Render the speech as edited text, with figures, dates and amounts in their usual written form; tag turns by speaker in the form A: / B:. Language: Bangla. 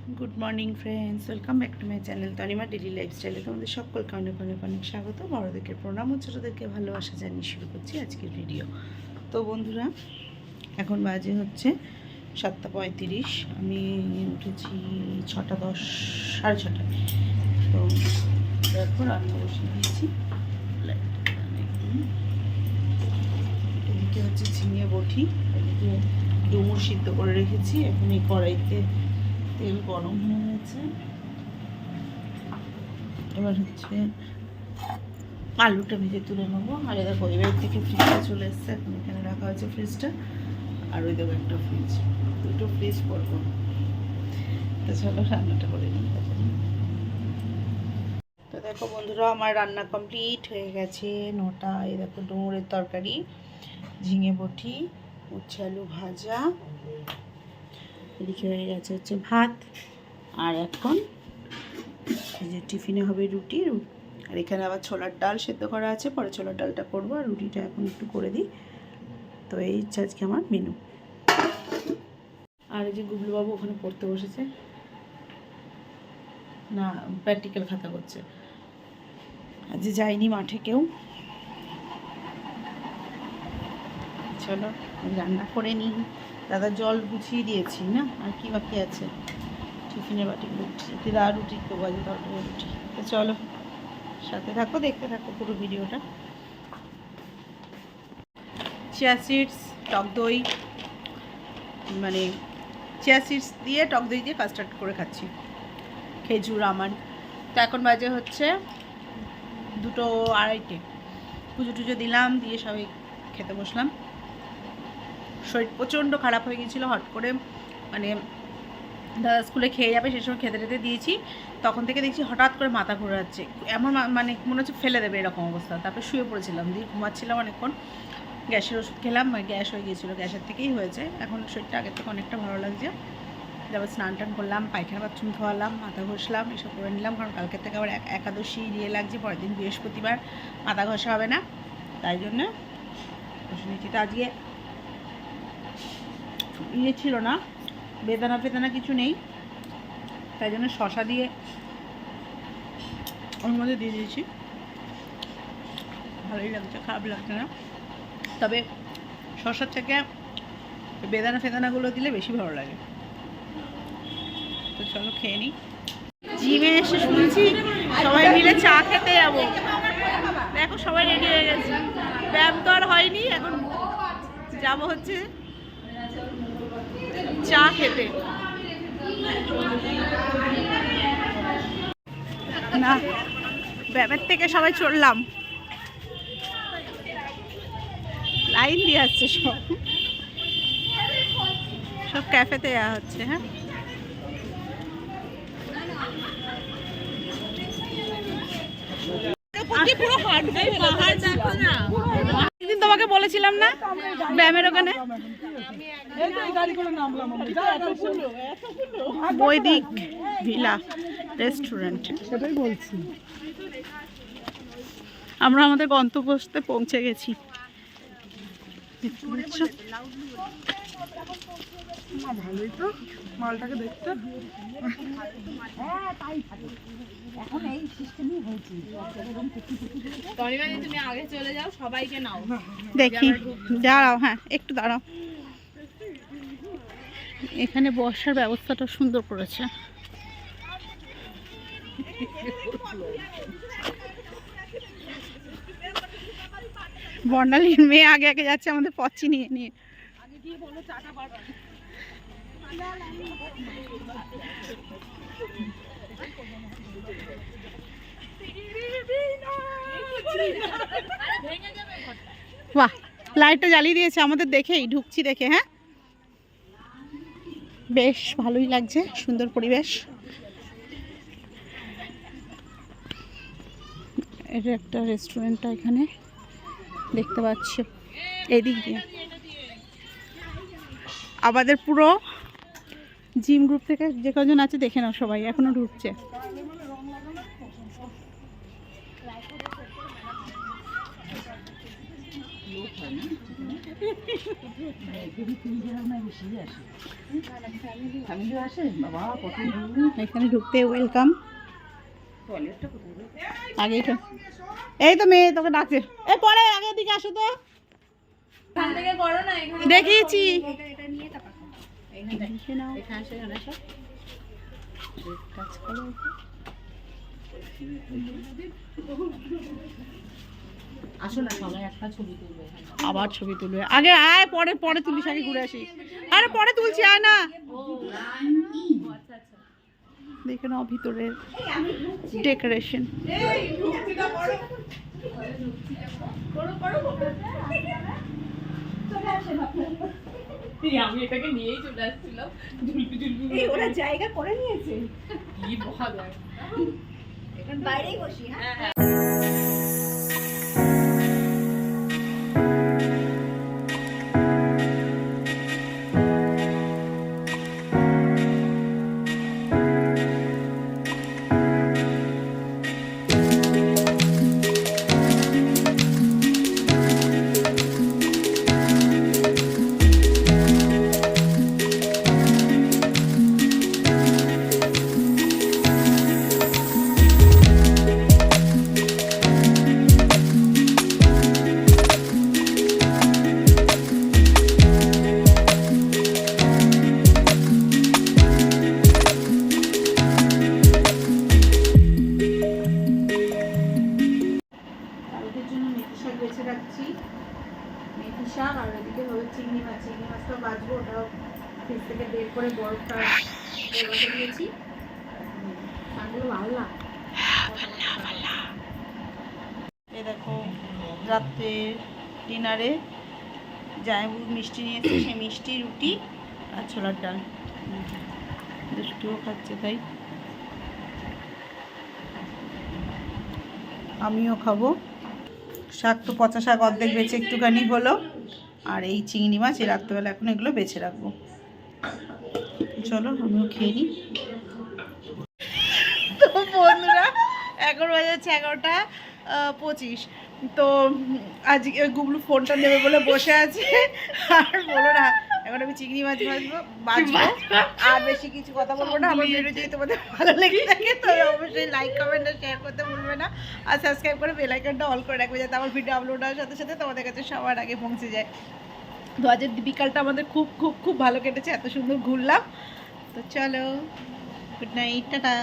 A: Good morning friends, welcome back to my channel Tanima daily লাইফস্টাইলে তোমাদের সকলকে অনেক অনেক অনেক স্বাগত। বড়োদেরকে প্রণাম ও ছোটোদেরকে ভালোবাসা জানিয়ে শুরু করছি আজকের ভিডিও। তো বন্ধুরা, এখন বাজে হচ্ছে 7:35। আমি উঠেছি 6:10, 6:30। তো দেখো রান্না বসিয়ে দিয়েছি। এদিকে হচ্ছে ঝিঙে বটি, এদিকে ডুমুর সিদ্ধ করে রেখেছি। এখন এই কড়াইতে তেল গরম হয়ে গেছে। এবার হচ্ছে আলুটা ভেজে তুলে নেবো। আর দেখো এবার থেকে ফ্রিজটা চলে এসছে, এখন এখানে রাখা হয়েছে ফ্রিজটা। আর ওই দেখো একটা ফ্রিজ, দুটো ফ্রিজ পড়বো। তো চলো রান্নাটা করে নিই। তো দেখো বন্ধুরা, আমার রান্না কমপ্লিট হয়ে গেছে। 9টা। এই দেখো ডুমুরের তরকারি, ঝিঙে বটি, উচ্ছে আলু ভাজা, এদিকে হয়ে গেছে হচ্ছে ভাত। আর এখন এই যে টিফিনে হবে রুটি। আর এখানে আবার ছোলার ডাল সেদ্ধ করা আছে, পরে ছোলার ডালটা করবো। আর রুটিটা এখন একটু করে দিই। তো এই হচ্ছে আজকে আমার মেনু। আর এই যে গুবলুবাবু ওখানে পড়তে বসেছে, না প্র্যাকটিক্যাল খাতা করছে। আজ যায়নি মাঠে কেউ। চলো রান্না করে নিই। দাদা জল গুছিয়ে দিয়েছি না, আর কি বাকি আছে? টিফিনের বাটি রুটি, আর রুটি দেবো আজ, তরকারি রুটি। তো চলো সাথে থাকো, দেখতে থাকো পুরো ভিডিওটা। চিয়া সিডস, টক দই, মানে চিয়া সিডস দিয়ে টক দই দিয়ে কাস্টার্ড করে খাচ্ছি, খেজুর আমন্ড। তো এখন বাজে হচ্ছে 2:30। পুজো টুজো দিলাম, দিয়ে সবাই খেতে বসলাম। শরীর প্রচণ্ড খারাপ হয়ে গিয়েছিলো হট করে, মানে দাদা স্কুলে খেয়ে যাবে সেই সময় খেতে টেতে দিয়েছি। তখন থেকে দেখছি হঠাৎ করে মাথা ঘোরাচ্ছে, এমন মানে মনে হচ্ছে ফেলে দেবে এরকম অবস্থা। তারপরে শুয়ে পড়েছিলাম, দিয়ে ঘুমাচ্ছিলাম অনেকক্ষণ। গ্যাসের ওষুধ খেলাম, গ্যাস হয়ে গিয়েছিলো, গ্যাসের থেকেই হয়েছে। এখন শরীরটা আগের থেকে অনেকটা ভালো লাগছে। তারপর স্নান টান করলাম, পায়খানা বাথরুম ধোয়ালাম, মাথা ঘষলাম, এসব করে নিলাম। কারণ কালকের থেকে আবার একাদশী দিয়ে লাগছে, পরের দিন বৃহস্পতিবার, মাথা ঘষা হবে না, তাই জন্য ঘষে নিচ্ছি। তো আজকে ইয়ে ছিল না, বেদানা ফেদানা কিছু নেই, তাই জন্য শশা দিয়ে ওর মধ্যে দিয়ে দিয়েছি। ভালোই লাগছে, খারাপ লাগছে না। তবে শশার থেকে বেদানা ফেদানাগুলো দিলে বেশি ভালো লাগে। তো চলো খেয়ে নিই। জিমে এসে শুনছি সবাই মিলে চা খেতে যাবো। দেখো সবাই রেডি হয়ে গেছে, ব্যায়াম তো আর হয়নি, এখন যাবো হচ্ছে চা খেতে। না, ব্যায়ামের থেকে সবাই চললাম, লাইন দিয়ে আসছে সব, সব ক্যাফেতে যাওয়া হচ্ছে। হ্যাঁ, একদিন তোমাকে বলেছিলাম না ব্যায়ামের ওখানে, বৈদিক ভিলা রেস্টুরেন্ট। সেটাই বলছি, আমরা আমাদের গন্তব্যস্থলে পৌঁছে গেছি। ভালোই তো মালটাকে দেখতে। এখন এই সিস্টেমই হয়েছে, তুমি আগে চলে যাও, সবাইকে নাও। দেখি, দাঁড়াও, হ্যাঁ একটু দাঁড়াও। এখানে বসার ব্যবস্থাটা সুন্দর করেছে। বর্ণালীর মেয়ে আগে আগে যাচ্ছে আমাদের পচি নিয়ে নিয়ে। বাহ, লাইটটা জ্বালিয়ে দিয়েছে আমাদের দেখেই, ঢুকছি দেখে। হ্যাঁ, বেশ ভালোই লাগছে, সুন্দর পরিবেশ। এটা একটা রেস্টুরেন্টটা এখানে দেখতে পাচ্ছি এদিক দিয়ে। আমাদের পুরো জিম গ্রুপ থেকে যে কজন আছে দেখে নাও, সবাই এখনো ঢুকছে। এখানে ঢুকতে ওয়েলকাম। আগে এই তো মেয়ে তোকে ডাকছে, এই পরে আগের দিকে আসো তো, দেখিয়েছি। আবার ছবি তুলবে, আগে আয়, পরে পরে তুলিস, আগে ঘুরে আসি। আরে পরে তুলছি, আয় না। দেখে নাও ভিতরের ডেকোরেশন।
B: আমি এটাকে নিয়েই চলে আসছিলাম, ওরা জায়গা করে নিয়েছে, কি ভালো। এখন বাইরেই বসি। হ্যাঁ
A: বেছে রাখছি মেথি শাক, আর ওইদিকে হলো চিংড়ি মাছ। চিংড়ি মাছটা বাজবো, ওটাও ফ্রিজ থেকে বের করে বরফটা বরফে দিয়েছি। এই দেখো রাত্রে ডিনারে জায়বু মিষ্টি নিয়েছে, সেই মিষ্টি, রুটি আর ছোলার ডাল। দুষ্টুও খাচ্ছে, তাই আমিও খাবো। শাক তো পচা শাক অর্ধেক বেছে একটুখানি হলো, আর এই চিংড়ি মাছ এই রাত্রেবেলা এখন এগুলো বেছে রাখবো। চলো আমিও খেয়ে নিই। তো বন্ধুরা এখন বাজে হচ্ছে 11:25। তো আজকে বাবলু ফোনটা নেবে বলে বসে আছে, আর বলো না এখন আমি চিংড়ি মাছ বাজবো। আর বেশি কিছু কথা বলবো না। আমার ভিডিও যদি তোমাদের ভালো লেগে থাকে তবে অবশ্যই লাইক, কমেন্ট আর শেয়ার করতে ভুলবে না, আর সাবস্ক্রাইব করে বেল আইকনটা অল করে রাখবে, যাতে আমার ভিডিও আপলোড হওয়ার সাথে সাথে তোমাদের কাছে সবার আগে পৌঁছে যায়। তো আজের বিকালটা আমাদের খুব খুব খুব ভালো কেটেছে, এত সুন্দর ঘুরলাম। তো চলো, গুড নাইট, টাটা।